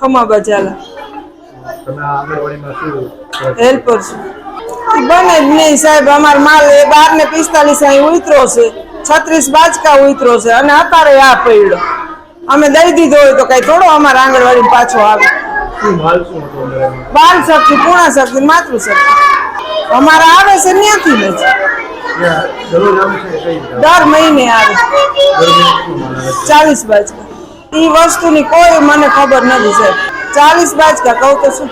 ખમા બજાલા હેલ્પર છું બને જ નહીં સાહેબ. અમાર માલ 12:45 અહીં ઉતરો છે, 36 બાચકા ઉતરો છે અને અત્યારે આ પડ્યો. અમે દઈ દીધો હોય તો કઈ થોડો અમારા આંગણવાડી પાછો આવે. બાલ શક્તિ, પૂર્ણ શક્તિ, માતૃશક્તિ અમારા આવે છે ત્યાંથી જ દર મહિને આવે 40 બાચકા. એ વસ્તુની કોઈ મને ખબર નથી સાહેબ. 40 બાચકા કહું તો શું,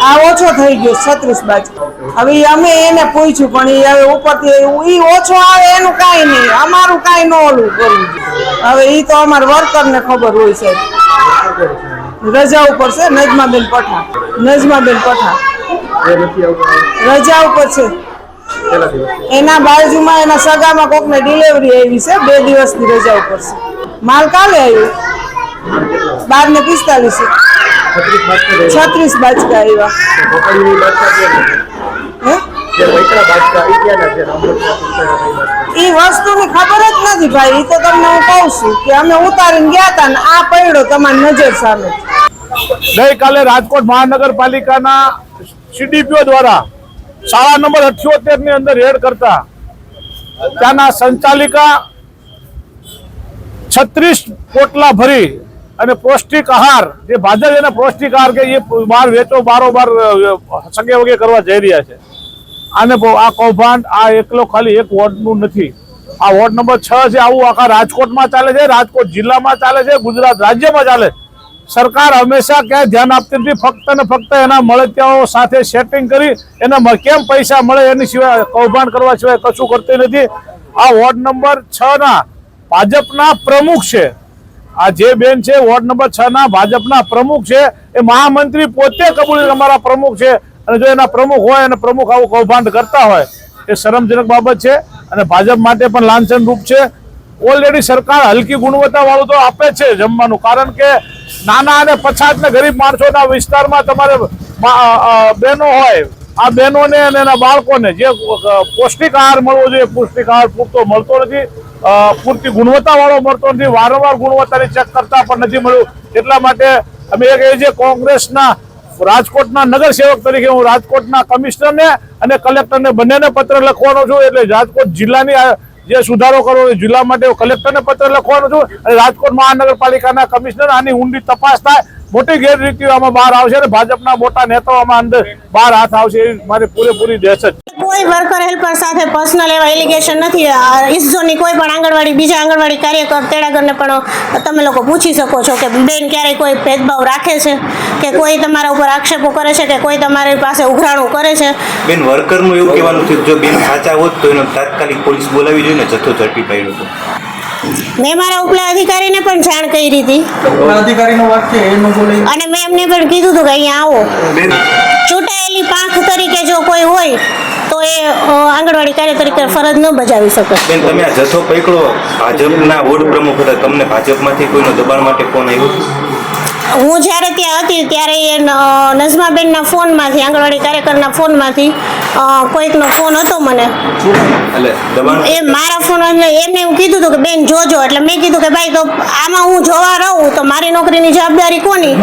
આ ઓછો થઈ ગયો 36 બાચકા. હવે અમે એને પૂછ્યું પણ એ હવે ઉપરથી ઓછો આવે એનું કાંઈ નહીં, અમારું કાંઈ ન ઓલું કરવું. હવે એ તો અમારા વર્કરને ખબર હોય સાહેબ. રજા ઉપર છે નજમાબેન પઠા. નજમાબેન પઠા રજા ઉપર છે. એના બાજુમાં એના સગામાં કોકને ડિલિવરી આવી છે, 2 દિવસની રજા ઉપર છે. માલ કાલે આવ્યો 12:45 36 બાચકા આવ્યા. એ વસ્તુની ખબર જ નથી ભાઈ. એ તો તમને હું કહું છું કે અમે ઉતારીને ગયા હતા ને આ પડ્યો તમારી નજર સામે. ગઈકાલે રાજકોટ મહાનગરપાલિકાના CDPO દ્વારા શાળા નંબર 78 ની અંદર રેડ કરતા ત્યાંના સંચાલિકા 36 પોટલા ભરી અને પૌષ્ટિક આહાર, જે ભાજપ એને પૌષ્ટિક આહાર કે એ બહાર વેચો બારોબાર સગે વગે કરવા જઈ રહ્યા છે. આને આ કૌભાંડ આ એકલો ખાલી એક વોર્ડનું નથી, આ વોર્ડ નંબર 6 છે. આવું આખા રાજકોટમાં ચાલે છે, રાજકોટ જિલ્લામાં ચાલે છે, ગુજરાત રાજ્યમાં ચાલે. સરકાર હંમેશા ક્યાંય ધ્યાન આપતી નથી. ફક્ત ને ફક્ત એના મળતિયાઓ સાથે સેટિંગ કરી એને કેમ પૈસા મળે એની સિવાય કૌભાંડ કરવા સિવાય કશું કરતી નથી. આ વોર્ડ નંબર 6 ના ભાજપના પ્રમુખ છે. આ જે બેન છે વોર્ડ નંબર 6 ના ભાજપના પ્રમુખ છે. એ મહામંત્રી પોતે કબૂલી અમારા પ્રમુખ છે. અને જો એના પ્રમુખ હોય અને પ્રમુખ આવું કૌભાંડ કરતા હોય એ શરમજનક બાબત છે અને ભાજપ માટે પણ લાંછન રૂપ છે. ઓલરેડી સરકાર હલકી ગુણવત્તા વાળું તો આપે છે જમવાનું, કારણ કે નાના અને પછાત ને ગરીબ માણસોના વિસ્તારમાં તમારે બહેનો હોય, આ બહેનોને અને એના બાળકોને જે પૌષ્ટિક આહાર મળવો જોઈએ, પૌષ્ટિક આહાર પૂરતો મળતો નથી, પૂરતી ગુણવત્તા વાળો મળતો નથી. વારંવાર ગુણવત્તાની ચેક કરતા પણ નથી મળ્યું. એટલા માટે અમે એ કહીએ છીએ કોંગ્રેસના રાજકોટના નગરસેવક તરીકે હું રાજકોટના કમિશનરને અને કલેક્ટરને બંનેને પત્ર લખવાનો છું. એટલે રાજકોટ જિલ્લાની જે સુધારો કરવો જિલ્લા માટે કલેક્ટરને પત્ર લખવાનો છું અને રાજકોટ મહાનગરપાલિકાના કમિશનર આની ઊંડી તપાસ થાય. મોટી ગેરરીતિઓ આમાં બહાર આવશે અને ભાજપના મોટા નેતાઓ આમાં અંદર બહાર હાથ આવશે એ મારી પૂરેપૂરી દહેશત. કોઈ વર્કર હેલ્પર સાથે પર્સનલ એવા એલિગેશન નથી. ઇસઝોનની કોઈ પણ આંગણવાડી બીજા આંગણવાડી કાર્યકર તેડાગરને પણ તમે લોકો પૂછી શકો છો કે બેન ક્યારેય કોઈ ભેદભાવ રાખે છે કે કોઈ તમારા ઉપર આક્ષેપો કરે છે કે કોઈ તમારી પાસે ઉઘરાણું કરે છે. બેન વર્કરનું એવું કહેવાનું છે જો બેન સાચા હોત તો એને તાત્કાલિક પોલીસ બોલાવી જોઈએ ને જથ્થો ઝડપી પાડ્યો હતો. મેં મારા ઉપલા અધિકારીને પણ જાણ કરી હતી અને મેં એમને પણ કીધું હતું કે અહીંયા આવો. ચૂંટાયેલી પાંખ તરીકે જો કોઈ હોય તો એ આંગણવાડી કાર્ય તરીકે ફરજ ન બજાવી શકે. બેન તમે આ જથ્થો પકડો, ભાજપના વોર્ડ પ્રમુખ હતા, તમને ભાજપમાંથી કોઈનો દબાણ માટે ફોન આવ્યો? હું જ્યારે ત્યાં હતી ત્યારે એ નજમાબેનના ફોનમાંથી, આંગણવાડી કાર્યકરના ફોનમાંથી કોઈકનો ફોન હતો મને. એ મારા ફોન એમને એવું કીધું હતું કે બેન જોજો. એટલે મેં કીધું કે ભાઈ તો આમાં હું જોવા રહું તો મારી નોકરીની જવાબદારી કોની?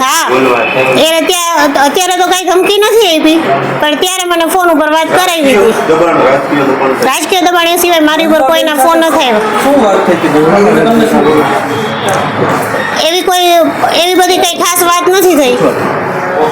હા, એ અત્યારે તો કઈ ધમકી નથી આપી પણ ત્યારે મને ફોન ઉપર વાત કરાવી હતી. રાજકીય દબાણ એ સિવાય મારી ઉપર કોઈના ફોન ન થયા. એવી બધી કઈ ખાસ વાત નથી